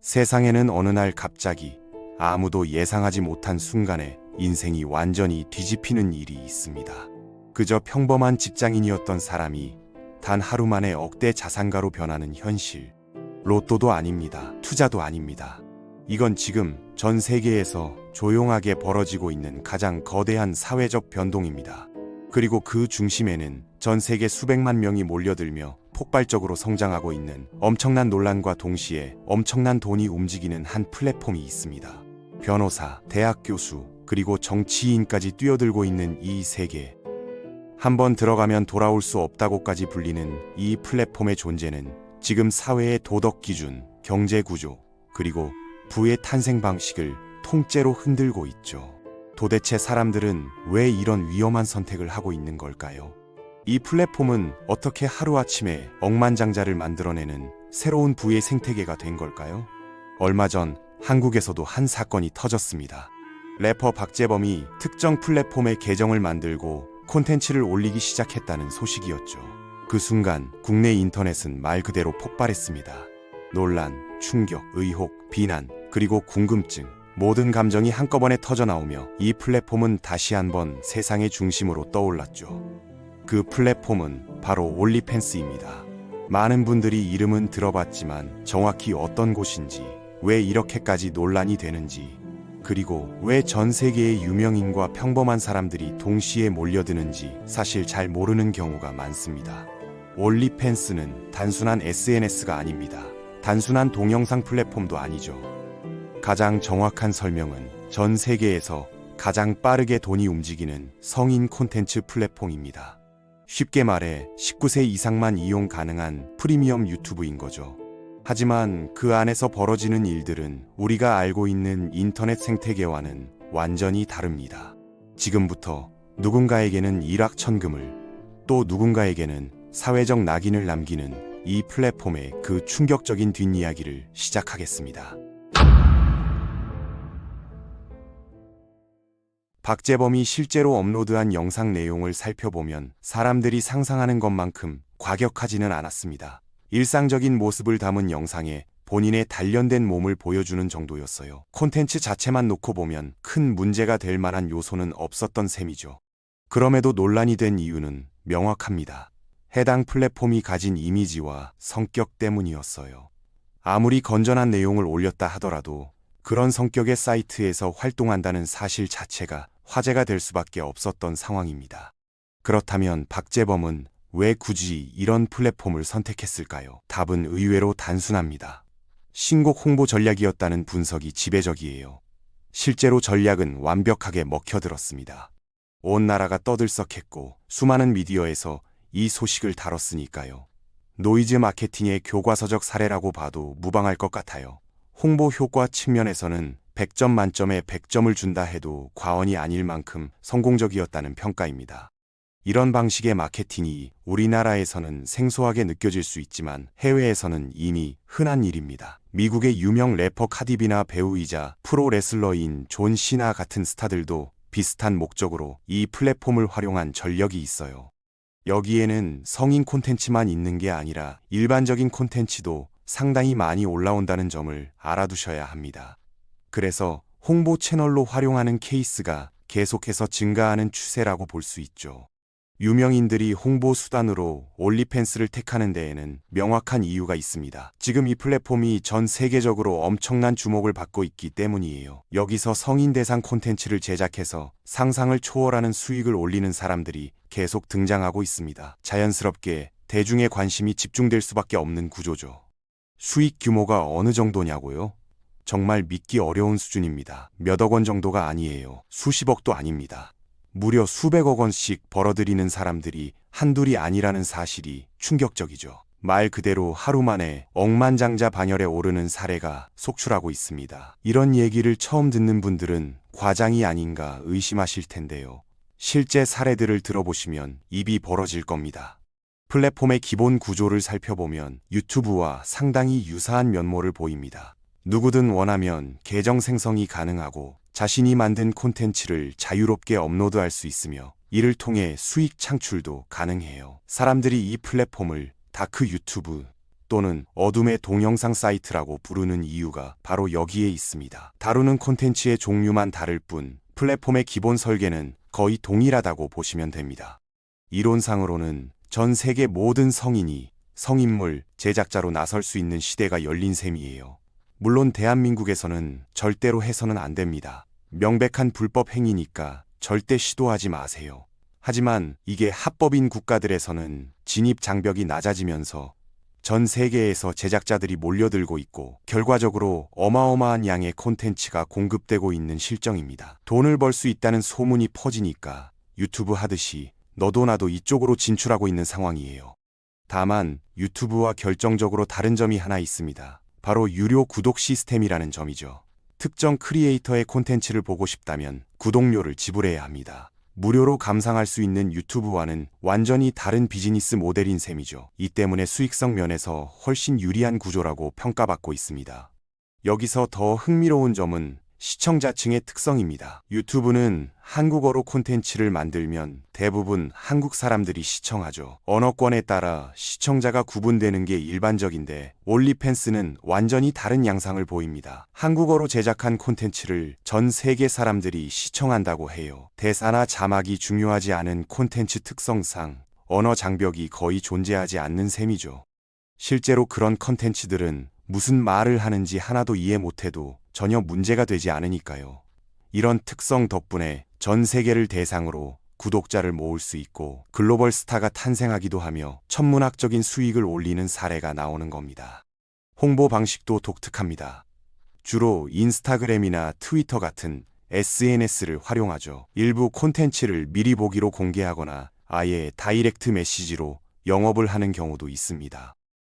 세상에는 어느 날 갑자기 아무도 예상하지 못한 순간에 인생이 완전히 뒤집히는 일이 있습니다. 그저 평범한 직장인이었던 사람이 단 하루 만에 억대 자산가로 변하는 현실. 로또도 아닙니다. 투자도 아닙니다. 이건 지금 전 세계에서 조용하게 벌어지고 있는 가장 거대한 사회적 변동입니다. 그리고 그 중심에는 전 세계 수백만 명이 몰려들며 폭발적으로 성장하고 있는 엄청난 논란과 동시에 엄청난 돈이 움직이는 한 플랫폼이 있습니다. 변호사, 대학 교수, 그리고 정치인까지 뛰어들고 있는 이 세계. 한번 들어가면 돌아올 수 없다고까지 불리는 이 플랫폼의 존재는 지금 사회의 도덕 기준, 경제 구조, 그리고 부의 탄생 방식을 통째로 흔들고 있죠. 도대체 사람들은 왜 이런 위험한 선택을 하고 있는 걸까요? 이 플랫폼은 어떻게 하루아침에 억만장자를 만들어내는 새로운 부의 생태계가 된 걸까요? 얼마 전 한국에서도 한 사건이 터졌습니다. 래퍼 박재범이 특정 플랫폼의 계정을 만들고 콘텐츠를 올리기 시작했다는 소식이었죠. 그 순간 국내 인터넷은 말 그대로 폭발했습니다. 논란, 충격, 의혹, 비난, 그리고 궁금증, 모든 감정이 한꺼번에 터져나오며 이 플랫폼은 다시 한번 세상의 중심으로 떠올랐죠. 그 플랫폼은 바로 올리팬스입니다. 많은 분들이 이름은 들어봤지만 정확히 어떤 곳인지, 왜 이렇게까지 논란이 되는지, 그리고 왜 전 세계의 유명인과 평범한 사람들이 동시에 몰려드는지 사실 잘 모르는 경우가 많습니다. 올리팬스는 단순한 SNS가 아닙니다. 단순한 동영상 플랫폼도 아니죠. 가장 정확한 설명은 전 세계에서 가장 빠르게 돈이 움직이는 성인 콘텐츠 플랫폼입니다. 쉽게 말해 19세 이상만 이용 가능한 프리미엄 유튜브인 거죠. 하지만 그 안에서 벌어지는 일들은 우리가 알고 있는 인터넷 생태계와는 완전히 다릅니다. 지금부터 누군가에게는 일확천금을, 또 누군가에게는 사회적 낙인을 남기는 이 플랫폼의 그 충격적인 뒷이야기를 시작하겠습니다. 박재범이 실제로 업로드한 영상 내용을 살펴보면 사람들이 상상하는 것만큼 과격하지는 않았습니다. 일상적인 모습을 담은 영상에 본인의 단련된 몸을 보여주는 정도였어요. 콘텐츠 자체만 놓고 보면 큰 문제가 될 만한 요소는 없었던 셈이죠. 그럼에도 논란이 된 이유는 명확합니다. 해당 플랫폼이 가진 이미지와 성격 때문이었어요. 아무리 건전한 내용을 올렸다 하더라도 그런 성격의 사이트에서 활동한다는 사실 자체가 화제가 될 수밖에 없었던 상황입니다. 그렇다면 박재범은 왜 굳이 이런 플랫폼을 선택했을까요? 답은 의외로 단순합니다. 신곡 홍보 전략이었다는 분석이 지배적이에요. 실제로 전략은 완벽하게 먹혀들었습니다. 온 나라가 떠들썩했고 수많은 미디어에서 이 소식을 다뤘으니까요. 노이즈 마케팅의 교과서적 사례라고 봐도 무방할 것 같아요. 홍보 효과 측면에서는 100점 만점에 100점을 준다 해도 과언이 아닐 만큼 성공적이었다는 평가입니다. 이런 방식의 마케팅이 우리나라에서는 생소하게 느껴질 수 있지만 해외에서는 이미 흔한 일입니다. 미국의 유명 래퍼 카디비나 배우이자 프로레슬러인 존 시나 같은 스타들도 비슷한 목적으로 이 플랫폼을 활용한 전력이 있어요. 여기에는 성인 콘텐츠만 있는 게 아니라 일반적인 콘텐츠도 상당히 많이 올라온다는 점을 알아두셔야 합니다. 그래서 홍보 채널로 활용하는 케이스가 계속해서 증가하는 추세라고 볼 수 있죠. 유명인들이 홍보 수단으로 올리팬스를 택하는 데에는 명확한 이유가 있습니다. 지금 이 플랫폼이 전 세계적으로 엄청난 주목을 받고 있기 때문이에요. 여기서 성인 대상 콘텐츠를 제작해서 상상을 초월하는 수익을 올리는 사람들이 계속 등장하고 있습니다. 자연스럽게 대중의 관심이 집중될 수밖에 없는 구조죠. 수익 규모가 어느 정도냐고요? 정말 믿기 어려운 수준입니다. 몇억 원 정도가 아니에요. 수십억도 아닙니다. 무려 수백억 원씩 벌어들이는 사람들이 한둘이 아니라는 사실이 충격적이죠. 말 그대로 하루 만에 억만장자 반열에 오르는 사례가 속출하고 있습니다. 이런 얘기를 처음 듣는 분들은 과장이 아닌가 의심하실 텐데요. 실제 사례들을 들어보시면 입이 벌어질 겁니다. 플랫폼의 기본 구조를 살펴보면 유튜브와 상당히 유사한 면모를 보입니다. 누구든 원하면 계정 생성이 가능하고 자신이 만든 콘텐츠를 자유롭게 업로드할 수 있으며 이를 통해 수익 창출도 가능해요. 사람들이 이 플랫폼을 다크 유튜브, 또는 어둠의 동영상 사이트라고 부르는 이유가 바로 여기에 있습니다. 다루는 콘텐츠의 종류만 다를 뿐 플랫폼의 기본 설계는 거의 동일하다고 보시면 됩니다. 이론상으로는 전 세계 모든 성인이 성인물 제작자로 나설 수 있는 시대가 열린 셈이에요. 물론 대한민국에서는 절대로 해서는 안 됩니다. 명백한 불법 행위니까 절대 시도하지 마세요. 하지만 이게 합법인 국가들에서는 진입 장벽이 낮아지면서 전 세계에서 제작자들이 몰려들고 있고 결과적으로 어마어마한 양의 콘텐츠가 공급되고 있는 실정입니다. 돈을 벌 수 있다는 소문이 퍼지니까 유튜브 하듯이 너도 나도 이쪽으로 진출하고 있는 상황이에요. 다만 유튜브와 결정적으로 다른 점이 하나 있습니다. 바로 유료 구독 시스템이라는 점이죠. 특정 크리에이터의 콘텐츠를 보고 싶다면 구독료를 지불해야 합니다. 무료로 감상할 수 있는 유튜브와는 완전히 다른 비즈니스 모델인 셈이죠. 이 때문에 수익성 면에서 훨씬 유리한 구조라고 평가받고 있습니다. 여기서 더 흥미로운 점은 시청자층의 특성입니다. 유튜브는 한국어로 콘텐츠를 만들면 대부분 한국 사람들이 시청하죠. 언어권에 따라 시청자가 구분되는 게 일반적인데 올리팬스는 완전히 다른 양상을 보입니다. 한국어로 제작한 콘텐츠를 전 세계 사람들이 시청한다고 해요. 대사나 자막이 중요하지 않은 콘텐츠 특성상 언어 장벽이 거의 존재하지 않는 셈이죠. 실제로 그런 콘텐츠들은 무슨 말을 하는지 하나도 이해 못해도 전혀 문제가 되지 않으니까요. 이런 특성 덕분에 전 세계를 대상으로 구독자를 모을 수 있고 글로벌 스타가 탄생하기도 하며 천문학적인 수익을 올리는 사례가 나오는 겁니다. 홍보 방식도 독특합니다. 주로 인스타그램이나 트위터 같은 SNS를 활용하죠. 일부 콘텐츠를 미리 보기로 공개하거나 아예 다이렉트 메시지로 영업을 하는 경우도 있습니다.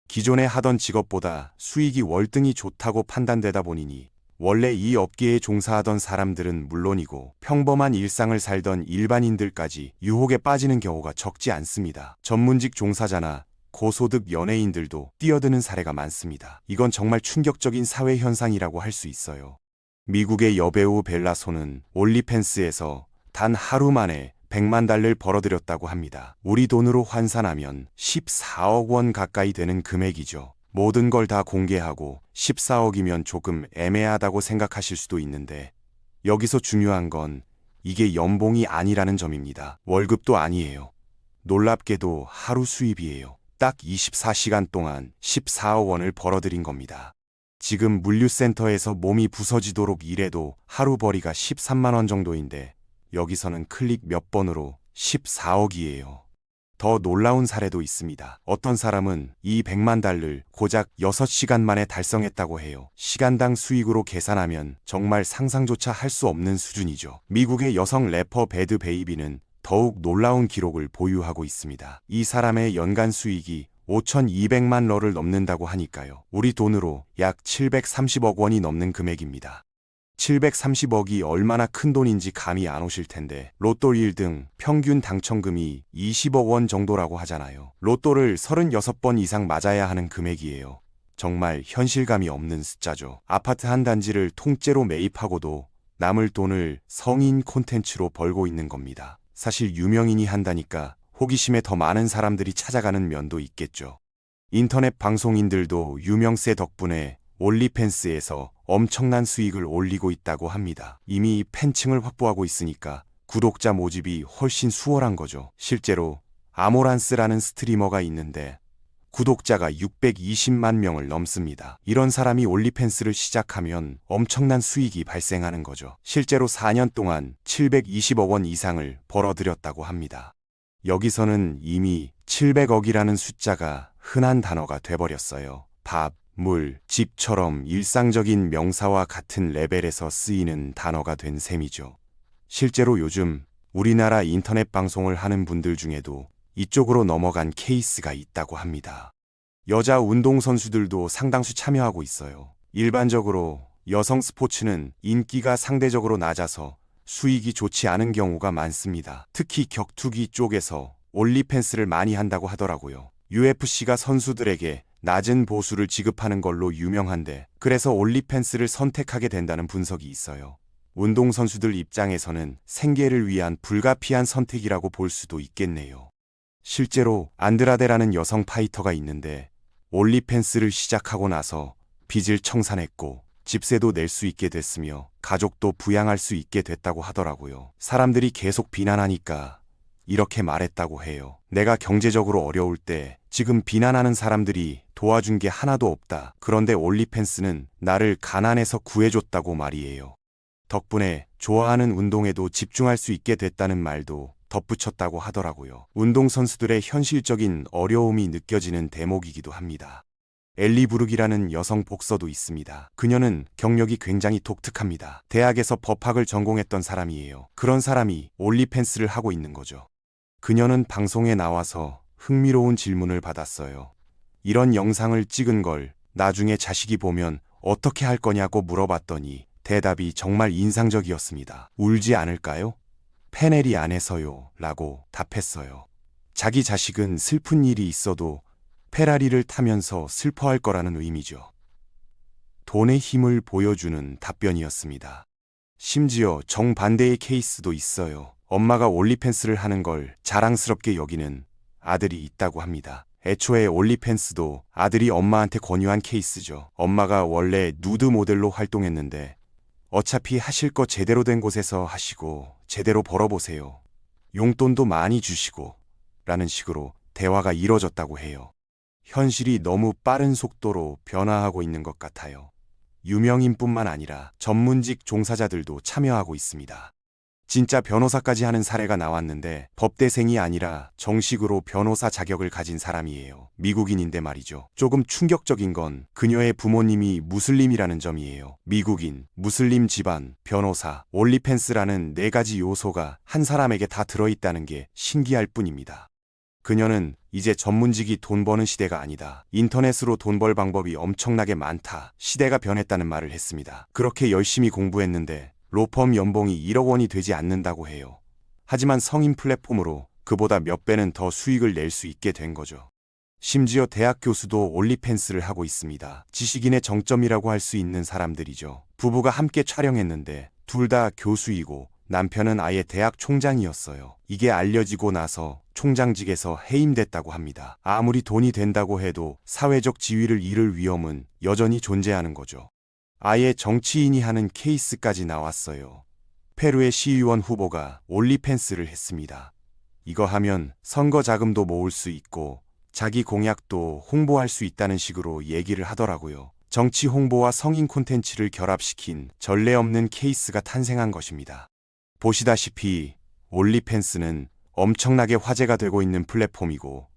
기존에 하던 직업보다 수익이 월등히 좋다고 판단되다 보니 원래 이 업계에 종사하던 사람들은 물론이고 평범한 일상을 살던 일반인들까지 유혹에 빠지는 경우가 적지 않습니다. 전문직 종사자나 고소득 연예인들도 뛰어드는 사례가 많습니다. 이건 정말 충격적인 사회 현상이라고 할 수 있어요. 미국의 여배우 벨라소는 올리팬스에서 단 하루 만에 100만 달러를 벌어들였다고 합니다. 우리 돈으로 환산하면 14억 원 가까이 되는 금액이죠. 모든 걸 다 공개하고 14억이면 조금 애매하다고 생각하실 수도 있는데 여기서 중요한 건 이게 연봉이 아니라는 점입니다. 월급도 아니에요. 놀랍게도 하루 수입이에요. 딱 24시간 동안 14억 원을 벌어들인 겁니다. 지금 물류센터에서 몸이 부서지도록 일해도 하루 벌이가 13만 원 정도인데 여기서는 클릭 몇 번으로 14억이에요. 더 놀라운 사례도 있습니다. 어떤 사람은 이 100만 달러를 고작 6시간 만에 달성했다고 해요. 시간당 수익으로 계산하면 정말 상상조차 할 수 없는 수준이죠. 미국의 여성 래퍼 배드 베이비는 더욱 놀라운 기록을 보유하고 있습니다. 이 사람의 연간 수익이 5,200만 러를 넘는다고 하니까요. 우리 돈으로 약 730억 원이 넘는 금액입니다. 730억이 얼마나 큰 돈인지 감이 안 오실 텐데 로또 1등 평균 당첨금이 20억 원 정도라고 하잖아요. 로또를 36번 이상 맞아야 하는 금액이에요. 정말 현실감이 없는 숫자죠. 아파트 한 단지를 통째로 매입하고도 남을 돈을 성인 콘텐츠로 벌고 있는 겁니다. 사실 유명인이 한다니까 호기심에 더 많은 사람들이 찾아가는 면도 있겠죠. 인터넷 방송인들도 유명세 덕분에 올리팬스에서 엄청난 수익을 올리고 있다고 합니다. 이미 팬층을 확보하고 있으니까 구독자 모집이 훨씬 수월한 거죠. 실제로 아모란스라는 스트리머가 있는데 구독자가 620만 명을 넘습니다. 이런 사람이 올리팬스를 시작하면 엄청난 수익이 발생하는 거죠. 실제로 4년 동안 720억 원 이상을 벌어들였다고 합니다. 여기서는 이미 700억이라는 숫자가 흔한 단어가 돼버렸어요. 밥, 물, 집처럼 일상적인 명사와 같은 레벨에서 쓰이는 단어가 된 셈이죠. 실제로 요즘 우리나라 인터넷 방송을 하는 분들 중에도 이쪽으로 넘어간 케이스가 있다고 합니다. 여자 운동선수들도 상당수 참여하고 있어요. 일반적으로 여성 스포츠는 인기가 상대적으로 낮아서 수익이 좋지 않은 경우가 많습니다. 특히 격투기 쪽에서 올리팬스를 많이 한다고 하더라고요. UFC가 선수들에게 낮은 보수를 지급하는 걸로 유명한데 그래서 올리팬스를 선택하게 된다는 분석이 있어요. 운동선수들 입장에서는 생계를 위한 불가피한 선택이라고 볼 수도 있겠네요. 실제로 안드라데라는 여성 파이터가 있는데 올리펜스를 시작하고 나서 빚을 청산했고 집세도 낼 수 있게 됐으며 가족도 부양할 수 있게 됐다고 하더라고요. 사람들이 계속 비난하니까 이렇게 말했다고 해요. 내가 경제적으로 어려울 때 지금 비난하는 사람들이 도와준 게 하나도 없다. 그런데 올리펜스는 나를 가난에서 구해줬다고 말이에요. 덕분에 좋아하는 운동에도 집중할 수 있게 됐다는 말도 덧붙였다고 하더라고요. 운동선수들의 현실적인 어려움이 느껴지는 대목이기도 합니다. 엘리 브룩이라는 여성 복서도 있습니다. 그녀는 경력이 굉장히 독특합니다. 대학에서 법학을 전공했던 사람이에요. 그런 사람이 올리펜스를 하고 있는 거죠. 그녀는 방송에 나와서 흥미로운 질문을 받았어요. 이런 영상을 찍은 걸 나중에 자식이 보면 어떻게 할 거냐고 물어봤더니 대답이 정말 인상적이었습니다. 울지 않을까요? 페넬이 안 해서요. 라고 답했어요. 자기 자식은 슬픈 일이 있어도 페라리를 타면서 슬퍼할 거라는 의미죠. 돈의 힘을 보여주는 답변이었습니다. 심지어 정반대의 케이스도 있어요. 엄마가 올리펜스를 하는 걸 자랑스럽게 여기는 아들이 있다고 합니다. 애초에 올리펜스도 아들이 엄마한테 권유한 케이스죠. 엄마가 원래 누드 모델로 활동했는데 어차피 하실 거 제대로 된 곳에서 하시고 제대로 벌어보세요. 용돈도 많이 주시고 라는 식으로 대화가 이뤄졌다고 해요. 현실이 너무 빠른 속도로 변화하고 있는 것 같아요. 유명인뿐만 아니라 전문직 종사자들도 참여하고 있습니다. 진짜 변호사까지 하는 사례가 나왔는데 법대생이 아니라 정식으로 변호사 자격을 가진 사람이에요. 미국인인데 말이죠. 조금 충격적인 건 그녀의 부모님이 무슬림이라는 점이에요. 미국인, 무슬림 집안, 변호사, 올리펜스라는 4가지 요소가 한 사람에게 다 들어있다는 게 신기할 뿐입니다. 그녀는 이제 전문직이 돈 버는 시대가 아니다. 인터넷으로 돈 벌 방법이 엄청나게 많다. 시대가 변했다는 말을 했습니다. 그렇게 열심히 공부했는데 로펌 연봉이 1억 원이 되지 않는다고 해요. 하지만 성인 플랫폼으로 그보다 몇 배는 더 수익을 낼 수 있게 된 거죠. 심지어 대학 교수도 올리펜스를 하고 있습니다. 지식인의 정점이라고 할 수 있는 사람들이죠. 부부가 함께 촬영했는데 둘 다 교수이고 남편은 아예 대학 총장이었어요. 이게 알려지고 나서 총장직에서 해임됐다고 합니다. 아무리 돈이 된다고 해도 사회적 지위를 잃을 위험은 여전히 존재하는 거죠. 아예 정치인이 하는 케이스까지 나왔어요. 페루의 시의원 후보가 올리펜스를 했습니다. 이거 하면 선거 자금도 모을 수 있고 자기 공약도 홍보할 수 있다는 식으로 얘기를 하더라고요. 정치 홍보와 성인 콘텐츠를 결합시킨 전례 없는 케이스가 탄생한 것입니다. 보시다시피 올리펜스는 엄청나게 화제가 되고 있는 플랫폼이고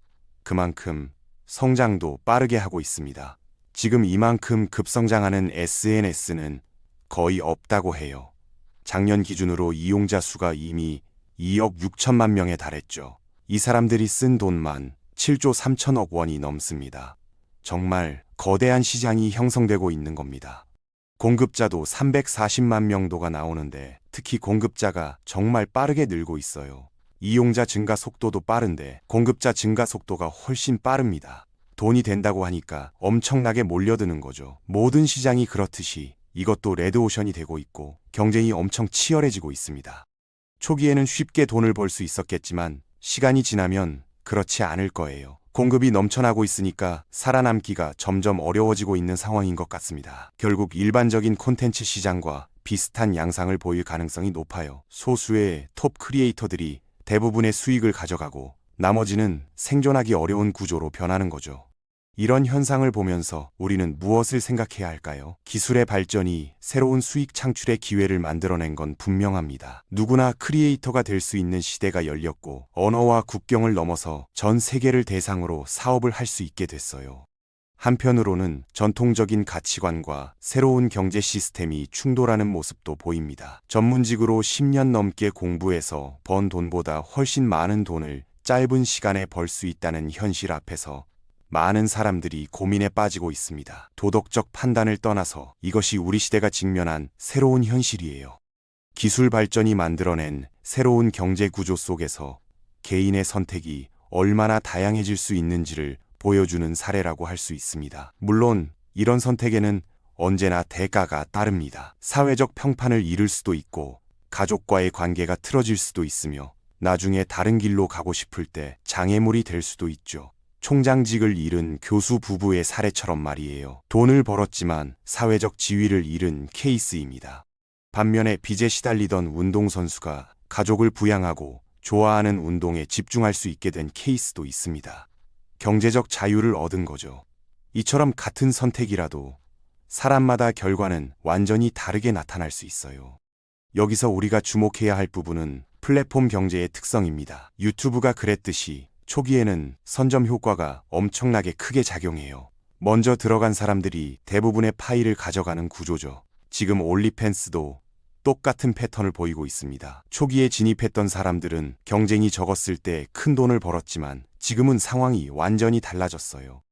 그만큼 성장도 빠르게 하고 있습니다. 지금 이만큼 급성장하는 SNS는 거의 없다고 해요. 작년 기준으로 이용자 수가 이미 2억 6천만 명에 달했죠. 이 사람들이 쓴 돈만 7조 3천억 원이 넘습니다. 정말 거대한 시장이 형성되고 있는 겁니다. 공급자도 340만 명도가 나오는데 특히 공급자가 정말 빠르게 늘고 있어요. 이용자 증가 속도도 빠른데 공급자 증가 속도가 훨씬 빠릅니다. 돈이 된다고 하니까 엄청나게 몰려드는 거죠. 모든 시장이 그렇듯이 이것도 레드오션이 되고 있고 경쟁이 엄청 치열해지고 있습니다. 초기에는 쉽게 돈을 벌 수 있었겠지만 시간이 지나면 그렇지 않을 거예요. 공급이 넘쳐나고 있으니까 살아남기가 점점 어려워지고 있는 상황인 것 같습니다. 결국 일반적인 콘텐츠 시장과 비슷한 양상을 보일 가능성이 높아요. 소수의 톱 크리에이터들이 대부분의 수익을 가져가고 나머지는 생존하기 어려운 구조로 변하는 거죠. 이런 현상을 보면서 우리는 무엇을 생각해야 할까요? 기술의 발전이 새로운 수익 창출의 기회를 만들어낸 건 분명합니다. 누구나 크리에이터가 될 수 있는 시대가 열렸고 언어와 국경을 넘어서 전 세계를 대상으로 사업을 할 수 있게 됐어요. 한편으로는 전통적인 가치관과 새로운 경제 시스템이 충돌하는 모습도 보입니다. 전문직으로 10년 넘게 공부해서 번 돈보다 훨씬 많은 돈을 짧은 시간에 벌 수 있다는 현실 앞에서 많은 사람들이 고민에 빠지고 있습니다. 도덕적 판단을 떠나서 이것이 우리 시대가 직면한 새로운 현실이에요. 기술 발전이 만들어낸 새로운 경제 구조 속에서 개인의 선택이 얼마나 다양해질 수 있는지를 보여주는 사례라고 할 수 있습니다. 물론 이런 선택에는 언제나 대가가 따릅니다. 사회적 평판을 잃을 수도 있고 가족과의 관계가 틀어질 수도 있으며 나중에 다른 길로 가고 싶을 때 장애물이 될 수도 있죠. 총장직을 잃은 교수 부부의 사례처럼 말이에요. 돈을 벌었지만 사회적 지위를 잃은 케이스입니다. 반면에 빚에 시달리던 운동선수가 가족을 부양하고 좋아하는 운동에 집중할 수 있게 된 케이스도 있습니다. 경제적 자유를 얻은 거죠. 이처럼 같은 선택이라도 사람마다 결과는 완전히 다르게 나타날 수 있어요. 여기서 우리가 주목해야 할 부분은 플랫폼 경제의 특성입니다. 유튜브가 그랬듯이 초기에는 선점 효과가 엄청나게 크게 작용해요. 먼저 들어간 사람들이 대부분의 파일을 가져가는 구조죠. 지금 올리팬스도 똑같은 패턴을 보이고 있습니다. 초기에 진입했던 사람들은 경쟁이 적었을 때 큰 돈을 벌었지만 지금은 상황이 완전히 달라졌어요.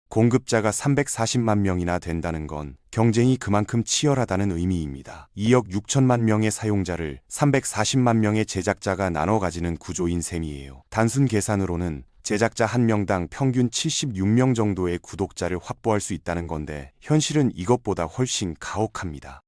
공급자가 340만 명이나 된다는 건 경쟁이 그만큼 치열하다는 의미입니다. 2억 6천만 명의 사용자를 340만 명의 제작자가 나눠 가지는 구조인 셈이에요. 단순 계산으로는 제작자 한 명당 평균 76명 정도의 구독자를 확보할 수 있다는 건데 현실은 이것보다 훨씬 가혹합니다.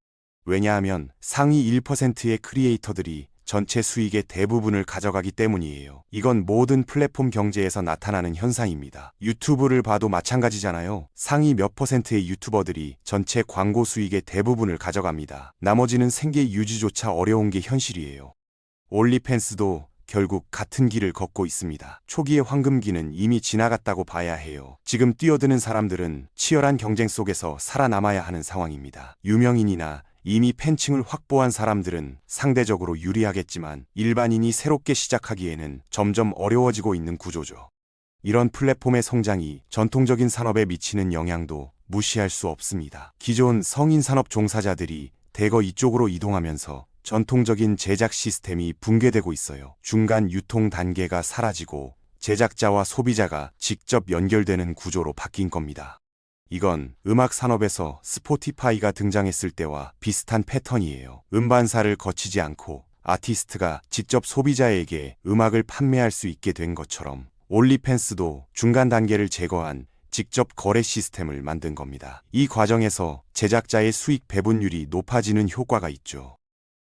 왜냐하면 상위 1%의 크리에이터들이 전체 수익의 대부분을 가져가기 때문이에요. 이건 모든 플랫폼 경제에서 나타나는 현상입니다. 유튜브를 봐도 마찬가지잖아요. 상위 몇 %의 유튜버들이 전체 광고 수익의 대부분을 가져갑니다. 나머지는 생계 유지조차 어려운 게 현실이에요. 올리팬스도 결국 같은 길을 걷고 있습니다. 초기의 황금기는 이미 지나갔다고 봐야 해요. 지금 뛰어드는 사람들은 치열한 경쟁 속에서 살아남아야 하는 상황입니다. 유명인이나 이미 팬층을 확보한 사람들은 상대적으로 유리하겠지만 일반인이 새롭게 시작하기에는 점점 어려워지고 있는 구조죠. 이런 플랫폼의 성장이 전통적인 산업에 미치는 영향도 무시할 수 없습니다. 기존 성인 산업 종사자들이 대거 이쪽으로 이동하면서 전통적인 제작 시스템이 붕괴되고 있어요. 중간 유통 단계가 사라지고 제작자와 소비자가 직접 연결되는 구조로 바뀐 겁니다. 이건 음악 산업에서 스포티파이가 등장했을 때와 비슷한 패턴이에요. 음반사를 거치지 않고 아티스트가 직접 소비자에게 음악을 판매할 수 있게 된 것처럼 올리팬스도 중간 단계를 제거한 직접 거래 시스템을 만든 겁니다. 이 과정에서 제작자의 수익 배분율이 높아지는 효과가 있죠.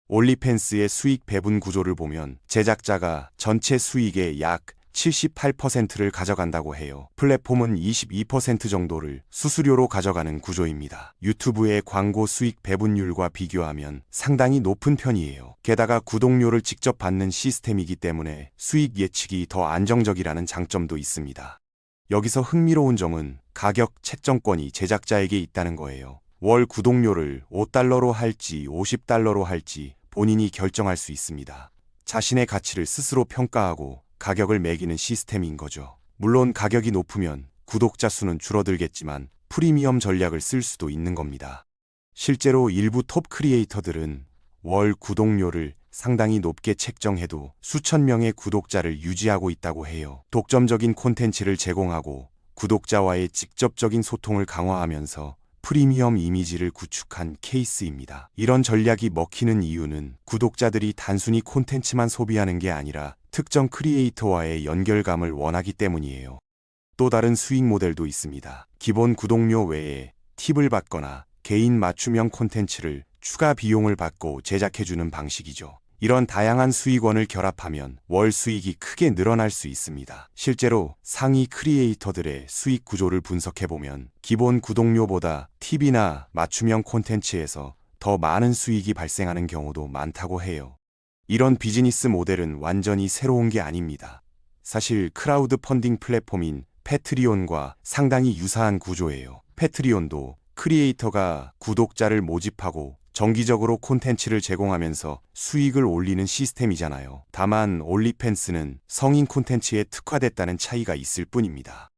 올리팬스의 수익 배분 구조를 보면 제작자가 전체 수익의 약 78%를 가져간다고 해요. 플랫폼은 22% 정도를 수수료로 가져가는 구조입니다. 유튜브의 광고 수익 배분율과 비교하면 상당히 높은 편이에요. 게다가 구독료를 직접 받는 시스템이기 때문에 수익 예측이 더 안정적이라는 장점도 있습니다. 여기서 흥미로운 점은 가격 책정권이 제작자에게 있다는 거예요. 월 구독료를 $5로 할지 $50로 할지 본인이 결정할 수 있습니다. 자신의 가치를 스스로 평가하고 가격을 매기는 시스템인 거죠. 물론 가격이 높으면 구독자 수는 줄어들겠지만 프리미엄 전략을 쓸 수도 있는 겁니다. 실제로 일부 톱 크리에이터들은 월 구독료를 상당히 높게 책정해도 수천 명의 구독자를 유지하고 있다고 해요. 독점적인 콘텐츠를 제공하고 구독자와의 직접적인 소통을 강화하면서 프리미엄 이미지를 구축한 케이스입니다. 이런 전략이 먹히는 이유는 구독자들이 단순히 콘텐츠만 소비하는 게 아니라 특정 크리에이터와의 연결감을 원하기 때문이에요. 또 다른 수익 모델도 있습니다. 기본 구독료 외에 팁을 받거나 개인 맞춤형 콘텐츠를 추가 비용을 받고 제작해주는 방식이죠. 이런 다양한 수익원을 결합하면 월 수익이 크게 늘어날 수 있습니다. 실제로 상위 크리에이터들의 수익 구조를 분석해보면 기본 구독료보다 팁이나 맞춤형 콘텐츠에서 더 많은 수익이 발생하는 경우도 많다고 해요. 이런 비즈니스 모델은 완전히 새로운 게 아닙니다. 사실 크라우드 펀딩 플랫폼인 패트리온과 상당히 유사한 구조예요. 패트리온도 크리에이터가 구독자를 모집하고 정기적으로 콘텐츠를 제공하면서 수익을 올리는 시스템이잖아요. 다만 올리팬스는 성인 콘텐츠에 특화됐다는 차이가 있을 뿐입니다.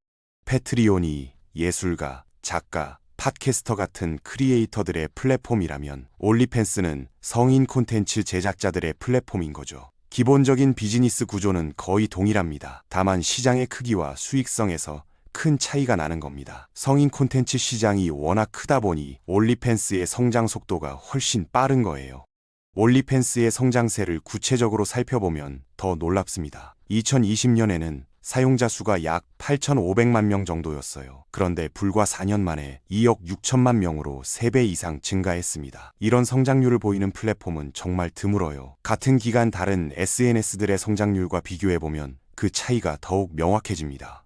패트리온이 예술가, 작가, 팟캐스터 같은 크리에이터들의 플랫폼이라면 올리팬스는 성인 콘텐츠 제작자들의 플랫폼인 거죠. 기본적인 비즈니스 구조는 거의 동일합니다. 다만 시장의 크기와 수익성에서 큰 차이가 나는 겁니다. 성인 콘텐츠 시장이 워낙 크다 보니 올리팬스의 성장 속도가 훨씬 빠른 거예요. 올리팬스의 성장세를 구체적으로 살펴보면 더 놀랍습니다. 2020년에는 사용자 수가 약 8,500만 명 정도였어요. 그런데 불과 4년 만에 2억 6천만 명으로 3배 이상 증가했습니다. 이런 성장률을 보이는 플랫폼은 정말 드물어요. 같은 기간 다른 SNS들의 성장률과 비교해보면 그 차이가 더욱 명확해집니다.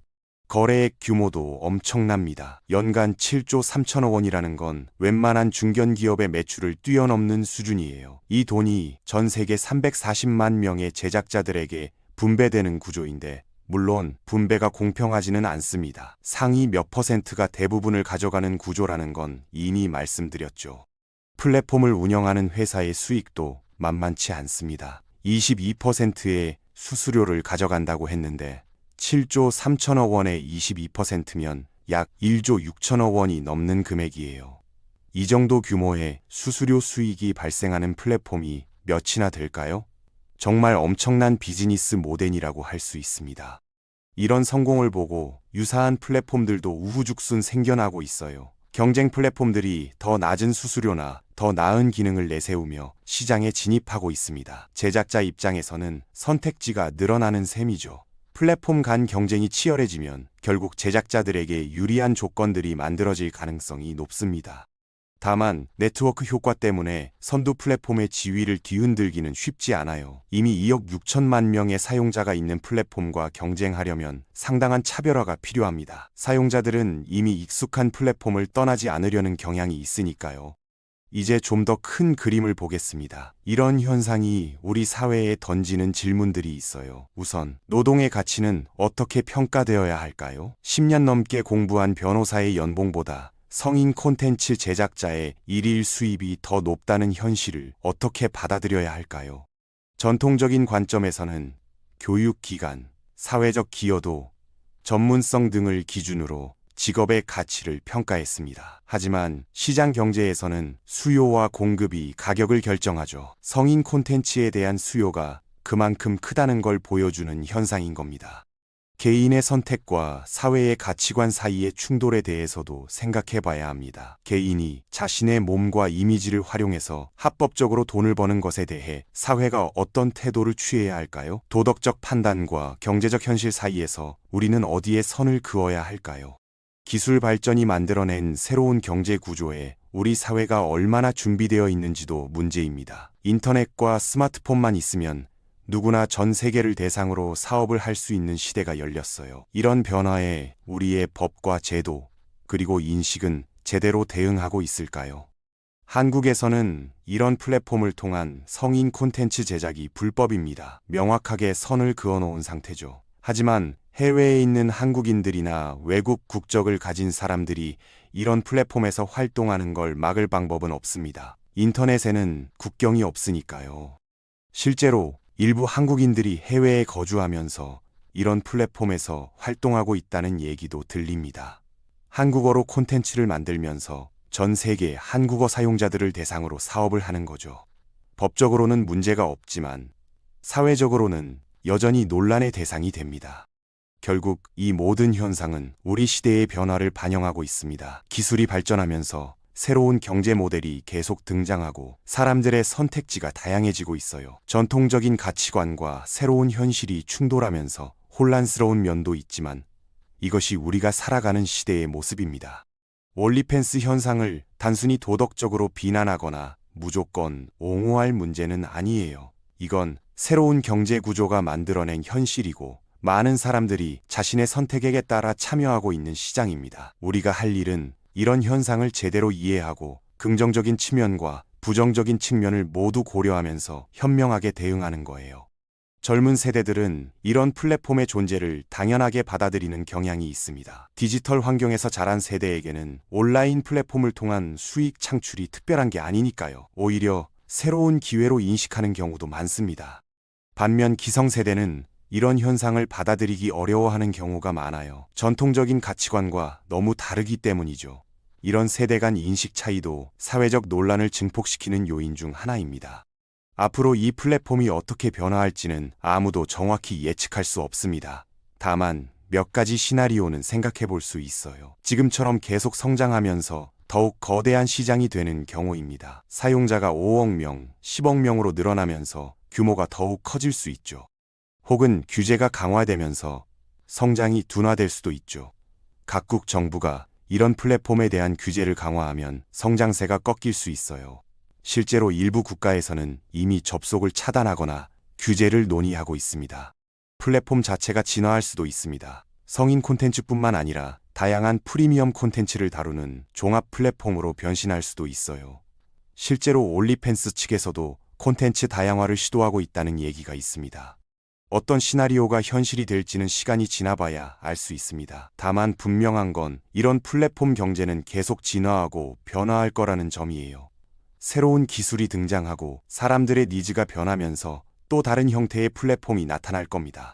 거래액 규모도 엄청납니다. 연간 7조 3천억 원이라는 건 웬만한 중견기업의 매출을 뛰어넘는 수준이에요. 이 돈이 전 세계 340만 명의 제작자들에게 분배되는 구조인데 물론 분배가 공평하지는 않습니다. 상위 몇 퍼센트가 대부분을 가져가는 구조라는 건 이미 말씀드렸죠. 플랫폼을 운영하는 회사의 수익도 만만치 않습니다. 22%의 수수료를 가져간다고 했는데 7조 3천억 원의 22%면 약 1조 6천억 원이 넘는 금액이에요. 이 정도 규모의 수수료 수익이 발생하는 플랫폼이 몇이나 될까요? 정말 엄청난 비즈니스 모델이라고 할 수 있습니다. 이런 성공을 보고 유사한 플랫폼들도 우후죽순 생겨나고 있어요. 경쟁 플랫폼들이 더 낮은 수수료나 더 나은 기능을 내세우며 시장에 진입하고 있습니다. 제작자 입장에서는 선택지가 늘어나는 셈이죠. 플랫폼 간 경쟁이 치열해지면 결국 제작자들에게 유리한 조건들이 만들어질 가능성이 높습니다. 다만 네트워크 효과 때문에 선두 플랫폼의 지위를 뒤흔들기는 쉽지 않아요. 이미 2억 6천만 명의 사용자가 있는 플랫폼과 경쟁하려면 상당한 차별화가 필요합니다. 사용자들은 이미 익숙한 플랫폼을 떠나지 않으려는 경향이 있으니까요. 이제 좀 더 큰 그림을 보겠습니다. 이런 현상이 우리 사회에 던지는 질문들이 있어요. 우선, 노동의 가치는 어떻게 평가되어야 할까요? 10년 넘게 공부한 변호사의 연봉보다 성인 콘텐츠 제작자의 일일 수입이 더 높다는 현실을 어떻게 받아들여야 할까요? 전통적인 관점에서는 교육기관, 사회적 기여도, 전문성 등을 기준으로 직업의 가치를 평가했습니다. 하지만 시장 경제에서는 수요와 공급이 가격을 결정하죠. 성인 콘텐츠에 대한 수요가 그만큼 크다는 걸 보여주는 현상인 겁니다. 개인의 선택과 사회의 가치관 사이의 충돌에 대해서도 생각해 봐야 합니다. 개인이 자신의 몸과 이미지를 활용해서 합법적으로 돈을 버는 것에 대해 사회가 어떤 태도를 취해야 할까요? 도덕적 판단과 경제적 현실 사이에서 우리는 어디에 선을 그어야 할까요? 기술 발전이 만들어낸 새로운 경제 구조에 우리 사회가 얼마나 준비되어 있는지도 문제입니다. 인터넷과 스마트폰만 있으면 누구나 전 세계를 대상으로 사업을 할 수 있는 시대가 열렸어요. 이런 변화에 우리의 법과 제도, 그리고 인식은 제대로 대응하고 있을까요? 한국에서는 이런 플랫폼을 통한 성인 콘텐츠 제작이 불법입니다. 명확하게 선을 그어놓은 상태죠. 하지만 해외에 있는 한국인들이나 외국 국적을 가진 사람들이 이런 플랫폼에서 활동하는 걸 막을 방법은 없습니다. 인터넷에는 국경이 없으니까요. 실제로 일부 한국인들이 해외에 거주하면서 이런 플랫폼에서 활동하고 있다는 얘기도 들립니다. 한국어로 콘텐츠를 만들면서 전 세계 한국어 사용자들을 대상으로 사업을 하는 거죠. 법적으로는 문제가 없지만 사회적으로는 여전히 논란의 대상이 됩니다. 결국 이 모든 현상은 우리 시대의 변화를 반영하고 있습니다. 기술이 발전하면서 새로운 경제 모델이 계속 등장하고 사람들의 선택지가 다양해지고 있어요. 전통적인 가치관과 새로운 현실이 충돌하면서 혼란스러운 면도 있지만 이것이 우리가 살아가는 시대의 모습입니다. 올리펜스 현상을 단순히 도덕적으로 비난하거나 무조건 옹호할 문제는 아니에요. 이건 새로운 경제 구조가 만들어낸 현실이고 많은 사람들이 자신의 선택에 따라 참여하고 있는 시장입니다. 우리가 할 일은 이런 현상을 제대로 이해하고 긍정적인 측면과 부정적인 측면을 모두 고려하면서 현명하게 대응하는 거예요. 젊은 세대들은 이런 플랫폼의 존재를 당연하게 받아들이는 경향이 있습니다. 디지털 환경에서 자란 세대에게는 온라인 플랫폼을 통한 수익 창출이 특별한 게 아니니까요. 오히려 새로운 기회로 인식하는 경우도 많습니다. 반면 기성세대는 이런 현상을 받아들이기 어려워하는 경우가 많아요. 전통적인 가치관과 너무 다르기 때문이죠. 이런 세대 간 인식 차이도 사회적 논란을 증폭시키는 요인 중 하나입니다. 앞으로 이 플랫폼이 어떻게 변화할지는 아무도 정확히 예측할 수 없습니다. 다만 몇 가지 시나리오는 생각해 볼 수 있어요. 지금처럼 계속 성장하면서 더욱 거대한 시장이 되는 경우입니다. 사용자가 5억 명, 10억 명으로 늘어나면서 규모가 더욱 커질 수 있죠. 혹은 규제가 강화되면서 성장이 둔화될 수도 있죠. 각국 정부가 이런 플랫폼에 대한 규제를 강화하면 성장세가 꺾일 수 있어요. 실제로 일부 국가에서는 이미 접속을 차단하거나 규제를 논의하고 있습니다. 플랫폼 자체가 진화할 수도 있습니다. 성인 콘텐츠뿐만 아니라 다양한 프리미엄 콘텐츠를 다루는 종합 플랫폼으로 변신할 수도 있어요. 실제로 올리팬스 측에서도 콘텐츠 다양화를 시도하고 있다는 얘기가 있습니다. 어떤 시나리오가 현실이 될지는 시간이 지나봐야 알 수 있습니다. 다만 분명한 건 이런 플랫폼 경제는 계속 진화하고 변화할 거라는 점이에요. 새로운 기술이 등장하고 사람들의 니즈가 변하면서 또 다른 형태의 플랫폼이 나타날 겁니다.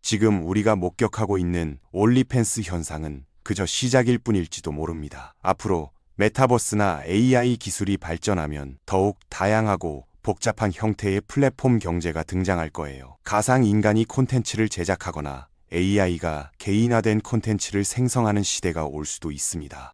지금 우리가 목격하고 있는 올리팬스 현상은 그저 시작일 뿐일지도 모릅니다. 앞으로 메타버스나 AI 기술이 발전하면 더욱 다양하고 복잡한 형태의 플랫폼 경제가 등장할 거예요. 가상 인간이 콘텐츠를 제작하거나 AI가 개인화된 콘텐츠를 생성하는 시대가 올 수도 있습니다.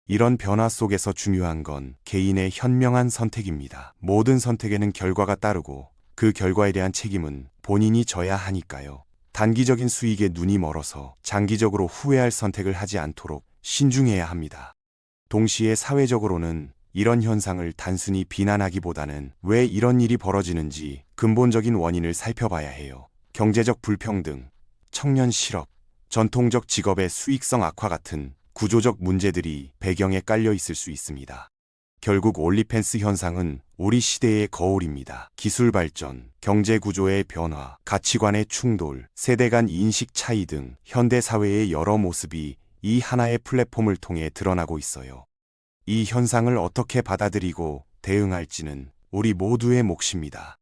이런 변화 속에서 중요한 건 개인의 현명한 선택입니다. 모든 선택에는 결과가 따르고 그 결과에 대한 책임은 본인이 져야 하니까요. 단기적인 수익에 눈이 멀어서 장기적으로 후회할 선택을 하지 않도록 신중해야 합니다. 동시에 사회적으로는 이런 현상을 단순히 비난하기보다는 왜 이런 일이 벌어지는지 근본적인 원인을 살펴봐야 해요. 경제적 불평등, 청년 실업, 전통적 직업의 수익성 악화 같은 구조적 문제들이 배경에 깔려 있을 수 있습니다. 결국 올리팬스 현상은 우리 시대의 거울입니다. 기술 발전, 경제 구조의 변화, 가치관의 충돌, 세대 간 인식 차이 등 현대 사회의 여러 모습이 이 하나의 플랫폼을 통해 드러나고 있어요. 이 현상을 어떻게 받아들이고 대응할지는 우리 모두의 몫입니다.